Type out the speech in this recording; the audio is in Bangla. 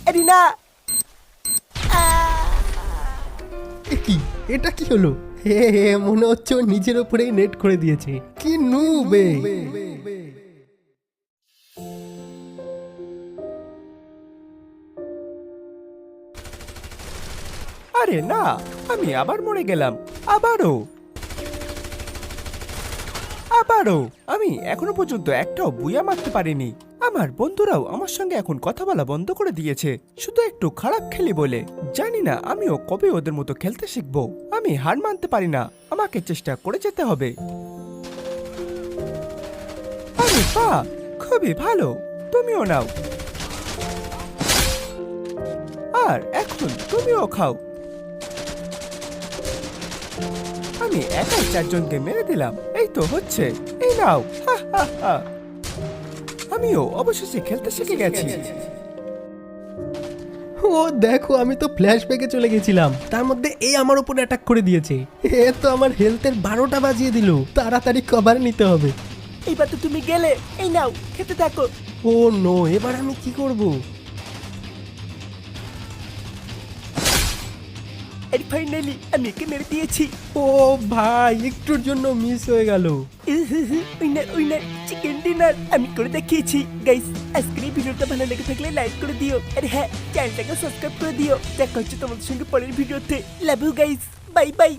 আরে না। কি এটা কি হলো? হে হে, মনে হচ্ছে ও নিজের উপরেই নেট করে দিয়েছে। কি নুবে। আরে না, আমি আবার মরে গেলাম। আবারও আবারও আমি এখনো পর্যন্ত একটাও বুয়া মারতে পারিনি। আমার বন্ধুরাও আমার সঙ্গে এখন কথা বলা বন্ধ করে দিয়েছে, শুধু একটু খারাপ খেলি বলে। জানি না আমিও কবে ওদের মতো খেলতে শিখবো। আমি হার মানতে পারি না, আমাকে চেষ্টা করে যেতে হবে। আরে বাহ, খুবই ভালো, তুমিও নাও। আর এখন তুমিও খাও। আমি একাই চারজনকে মেরে দিলাম। এই তো হচ্ছে, এই নাও। হা হা হা। আমিও অবশেষে খেলতে শিখে গেছি। ও দেখো, আমি তো ফ্ল্যাশব্যাকে চলে গেছিলাম, তার মধ্যে এই আমার উপর অ্যাটাক করে দিয়েছে। এ তো আমার হেলথের 12টা বাজিয়ে দিল। তাড়াতাড়ি কভার নিতে হবে। এইবার তো তুমি গেলে, এই নাও খেতে থাকো। ও নো, এবার আমি কি করব? আর ফাইনালি আমি একে মেরে দিয়েছি। ও ভাই, একটুর জন্য মিস হয়ে গেল। উইনার উইনার চিকেন ডিনার আমি করে দেখিয়েছি। গাইস, আজকের এই ভিডিওটা ভালো লেগে থাকলে লাইক করে দিও। আর হ্যাঁ, চ্যানেলটাকে সাবস্ক্রাইব করে দিও। দেখা হচ্ছে তোমাদের সঙ্গে পরের ভিডিওতে। Love you guys, bye by.